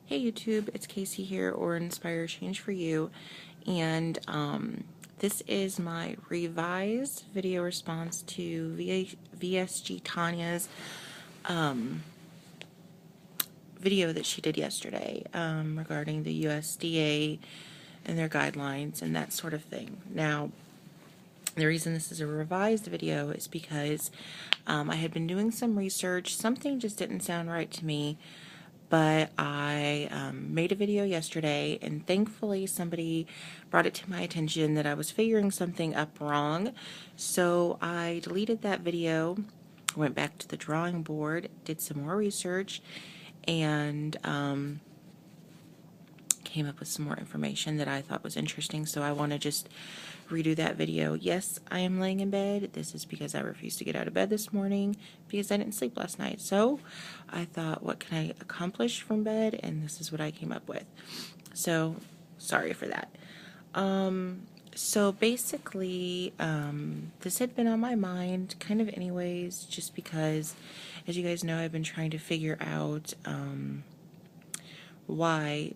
Hey YouTube, it's Casey here, or Inspire Change for You, and this is my revised video response to VSGTANYA's video that she did yesterday regarding the USDA and their guidelines and that sort of thing. Now, the reason this is a revised video is because I had been doing some research. Something just didn't sound right to me. But I made a video yesterday, and thankfully somebody brought it to my attention that I was figuring something up wrong. So I deleted that video, went back to the drawing board, did some more research, and came up with some more information that I thought was interesting. So I want to just redo that video. Yes, I am laying in bed. This is because I refused to get out of bed this morning because I didn't sleep last night. So I thought, what can I accomplish from bed? And this is what I came up with. So sorry for that. So basically, this had been on my mind kind of anyways, just because, as you guys know, I've been trying to figure out why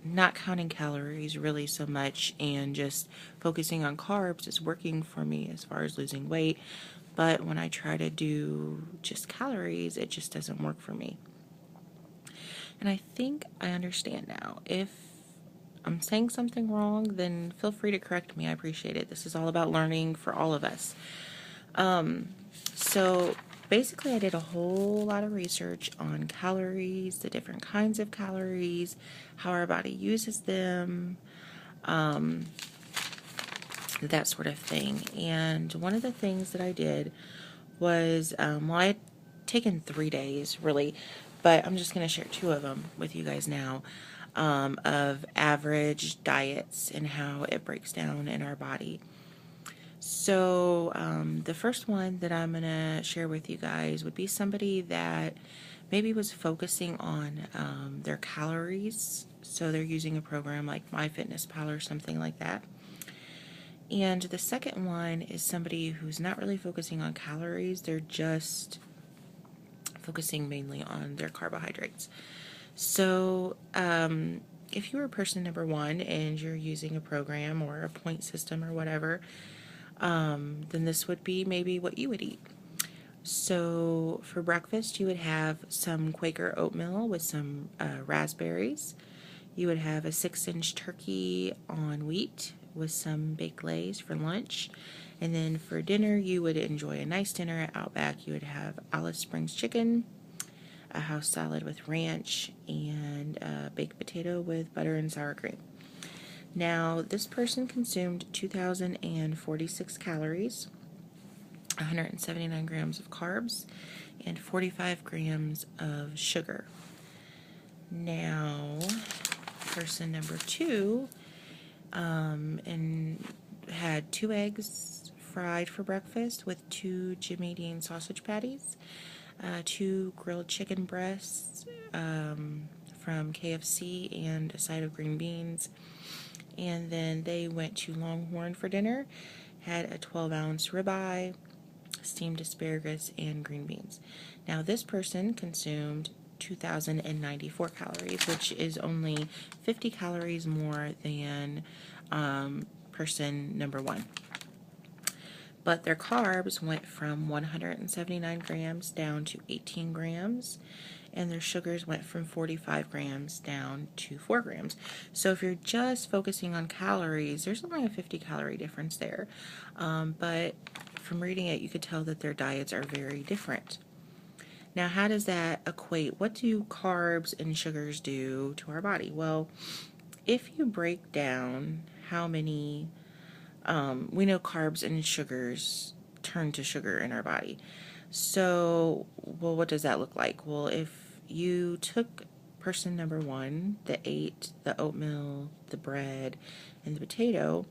not counting calories really so much and just focusing on carbs is working for me as far as losing weight. But when I try to do just calories, it just doesn't work for me. And I think I understand now. If I'm saying something wrong, then feel free to correct me. I appreciate it. This is all about learning for all of us. So basically I did a whole lot of research on calories, the different kinds of calories, how our body uses them, that sort of thing. And one of the things that I did was, well, I had taken 3 days really, but I'm just going to share 2 of them with you guys now, of average diets and how it breaks down in our body. So the first one that I'm going to share with you guys would be somebody that maybe was focusing on their calories. So they're using a program like MyFitnessPal or something like that. And the second one is somebody who's not really focusing on calories. They're just focusing mainly on their carbohydrates. So if you were person number 1 and you're using a program or a point system or whatever, then this would be maybe what you would eat. So for breakfast, you would have some Quaker oatmeal with some raspberries. You would have a 6-inch turkey on wheat with some baked lays for lunch. And then for dinner, you would enjoy a nice dinner at Outback. You would have Alice Springs chicken, a house salad with ranch, and a baked potato with butter and sour cream. Now, this person consumed 2,046 calories, 179 grams of carbs, and 45 grams of sugar. Now, person number 2 and had 2 eggs fried for breakfast with 2 Jimmy Dean sausage patties, 2 grilled chicken breasts from KFC, and a side of green beans. And then they went to Longhorn for dinner, had a 12-ounce ribeye, steamed asparagus, and green beans. Now this person consumed 2,094 calories, which is only 50 calories more than person number 1. But their carbs went from 179 grams down to 18 grams, and their sugars went from 45 grams down to 4 grams. So if you're just focusing on calories, there's only a 50 calorie difference there. But from reading it, you could tell that their diets are very different. Now, how does that equate? What do carbs and sugars do to our body? Well, if you break down how many, we know carbs and sugars turn to sugar in our body. So, well, what does that look like? Well, if you took person number 1 that ate the oatmeal, the bread, and the potato,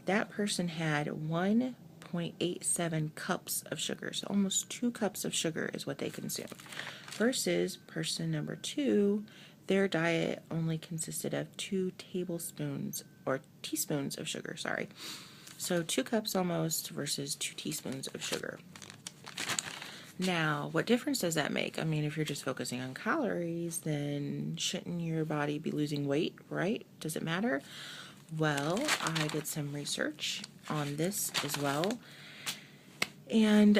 that person had 1.87 cups of sugar. So almost 2 cups of sugar is what they consumed. Versus person number 2, their diet only consisted of 2 tablespoons or teaspoons of sugar, sorry. So 2 cups almost versus 2 teaspoons of sugar. Now, what difference does that make? I mean, if you're just focusing on calories, then shouldn't your body be losing weight, right? Does it matter? Well, I did some research on this as well. And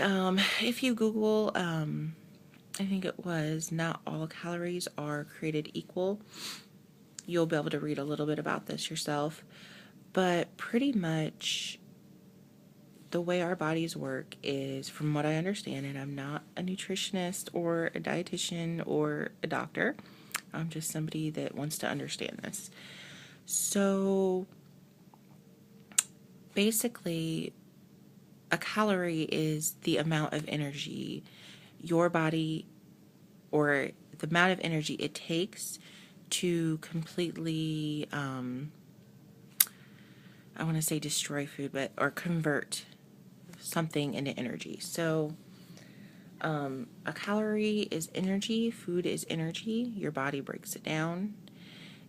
if you Google, I think it was "Not All Calories Are Created Equal," you'll be able to read a little bit about this yourself. But pretty much the way our bodies work is, from what I understand, and I'm not a nutritionist or a dietitian or a doctor, I'm just somebody that wants to understand this. So basically, a calorie is the amount of energy your body, or the amount of energy it takes to completely, I want to say destroy food, or convert something into energy. So a calorie is energy, food is energy, your body breaks it down,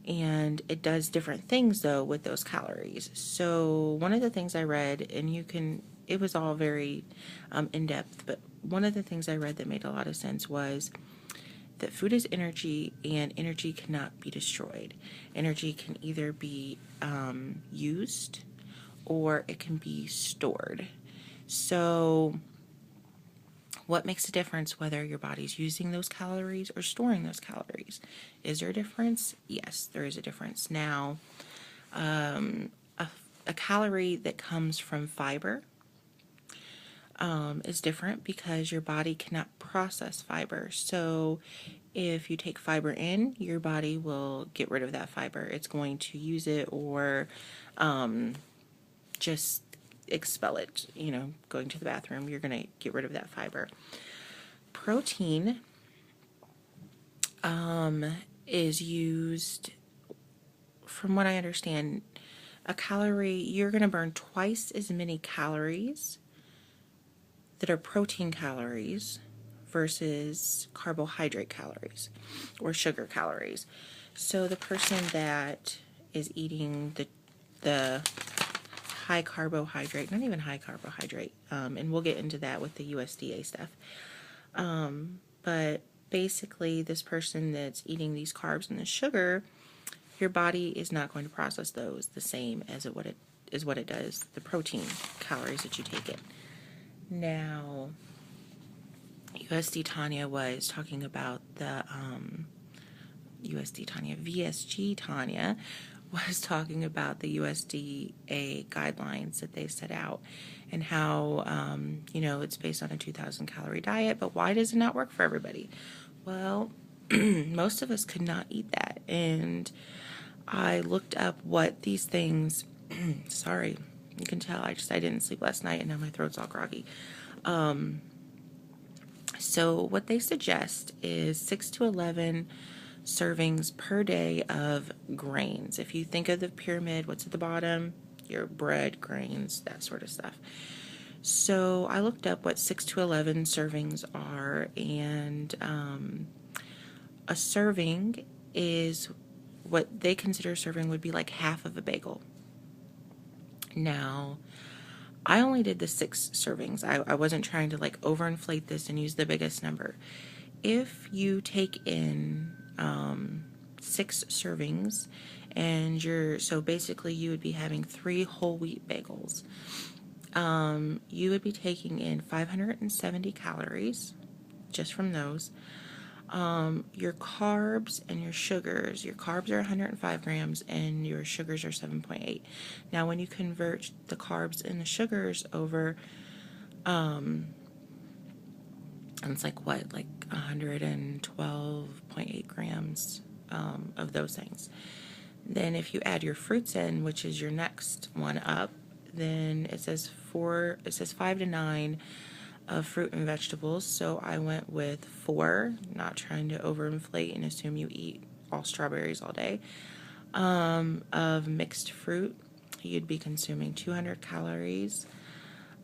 and it does different things though with those calories. So one of the things I read, and it was all very in-depth, but one of the things I read that made a lot of sense was that food is energy, and energy cannot be destroyed. Energy can either be used or it can be stored. So what makes a difference whether your body's using those calories or storing those calories? Is there a difference? Yes, there is a difference. Now, a calorie that comes from fiber is different because your body cannot process fiber. So if you take fiber in, your body will get rid of that fiber. It's going to use it, or just expel it. Going to the bathroom, you're going to get rid of that fiber. Protein is used, from what I understand, a calorie, you're going to burn twice as many calories that are protein calories versus carbohydrate calories or sugar calories. So the person that is eating the high carbohydrate, not even high carbohydrate, and we'll get into that with the USDA stuff, but basically this person that's eating these carbs and the sugar, your body is not going to process those the same as what it does the protein calories that you take in. Now, VSGTANYA was talking about the VSGTANYA was talking about the USDA guidelines that they set out, and how it's based on a 2,000 calorie diet. But why does it not work for everybody? Well, most of us could not eat that, and I looked up what these things. Sorry, you can tell I didn't sleep last night, and now my throat's all groggy. So what they suggest is 6 to 11 servings per day of grains. If you think of the pyramid, what's at the bottom? Your bread, grains, that sort of stuff. So I looked up what 6 to 11 servings are, and a serving is what they consider a serving would be like half of a bagel. Now, I only did the 6 servings. I wasn't trying to overinflate this and use the biggest number. If you take in 6 servings, and so basically you would be having 3 whole wheat bagels, you would be taking in 570 calories just from those. Your carbs and your sugars, your carbs are 105 grams and your sugars are 7.8. Now when you convert the carbs and the sugars over, it's like 112.8 grams of those things. Then if you add your fruits in, which is your next one up, then it says 5 to 9 of fruit and vegetables. So I went with 4, not trying to overinflate and assume you eat all strawberries all day. Of mixed fruit, you'd be consuming 200 calories,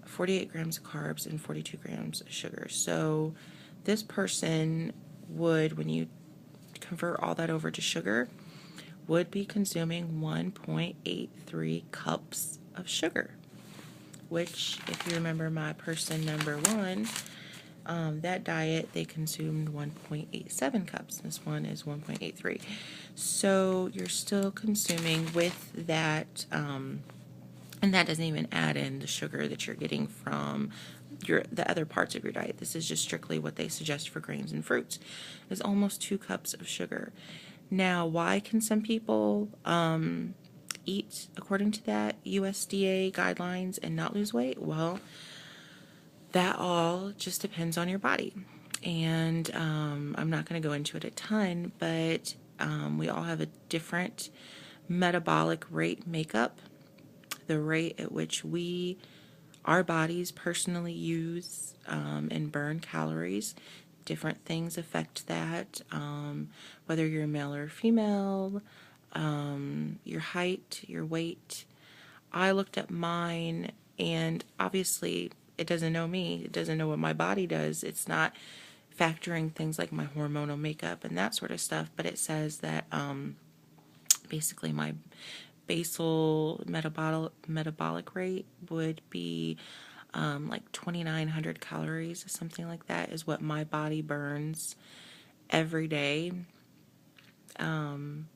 48 grams of carbs, and 42 grams of sugar. So this person would, when you convert all that over to sugar, would be consuming 1.83 cups of sugar, which, if you remember my person number 1, That diet, they consumed 1.87 cups. This one is 1.83. So you're still consuming with that, and that doesn't even add in the sugar that you're getting from the other parts of your diet. This is just strictly what they suggest for grains and fruits, is almost 2 cups of sugar. Now, why can some people eat according to that USDA guidelines and not lose weight? Well, that all just depends on your body. And I'm not going to go into it a ton, but we all have a different metabolic rate makeup, the rate at which our bodies personally use and burn calories. Different things affect that, whether you're male or female, your height, your weight. I looked at mine, and obviously it doesn't know me. It doesn't know what my body does. It's not factoring things like my hormonal makeup and that sort of stuff, but it says that basically my basal metabolic rate would be like 2,900 calories, something like that, is what my body burns every day. And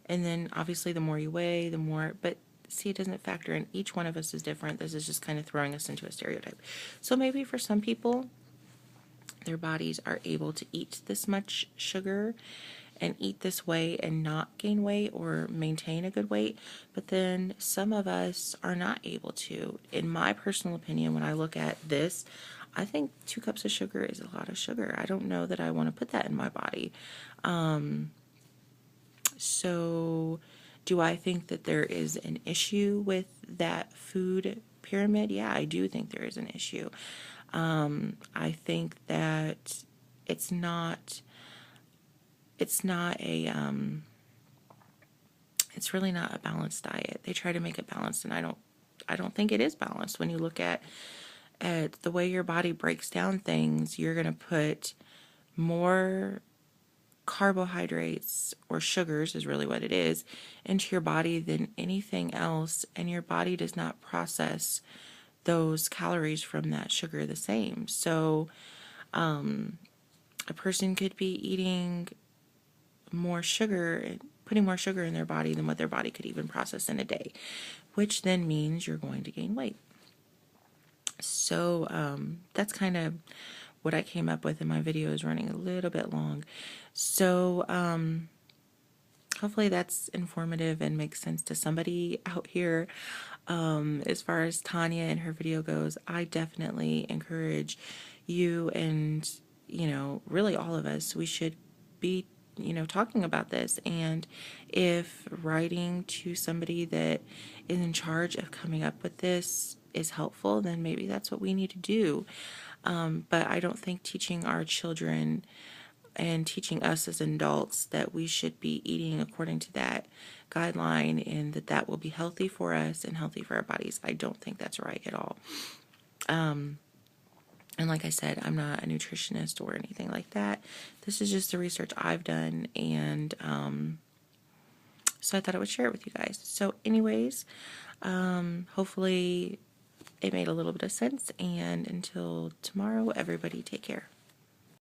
then obviously the more you weigh, the more, but see, it doesn't factor in. Each one of us is different. This is just kind of throwing us into a stereotype. So maybe for some people, their bodies are able to eat this much sugar and eat this way and not gain weight or maintain a good weight, but then some of us are not able to. In my personal opinion, when I look at this, I think 2 cups of sugar is a lot of sugar. I don't know that I want to put that in my body. So do I think that there is an issue with that food pyramid? Yeah, I do think there is an issue. I think that it's not it's really not a balanced diet. They try to make it balanced, and I don't think it is balanced. When you look at the way your body breaks down things, you're going to put more carbohydrates, or sugars is really what it is, into your body than anything else, and your body does not process those calories from that sugar the same. So a person could be eating more sugar, putting more sugar in their body than what their body could even process in a day, which then means you're going to gain weight. So that's kind of what I came up with, and my video is running a little bit long. So hopefully that's informative and makes sense to somebody out here. As far as Tanya and her video goes, I definitely encourage you, and really all of us, we should be talking about this. And if writing to somebody that is in charge of coming up with this is helpful, then maybe that's what we need to do. But I don't think teaching our children and teaching us as adults that we should be eating according to that guideline, and that will be healthy for us and healthy for our bodies, I don't think that's right at all. And like I said, I'm not a nutritionist or anything like that. This is just the research I've done, and so I thought I would share it with you guys. So anyways, hopefully it made a little bit of sense, and until tomorrow, everybody take care.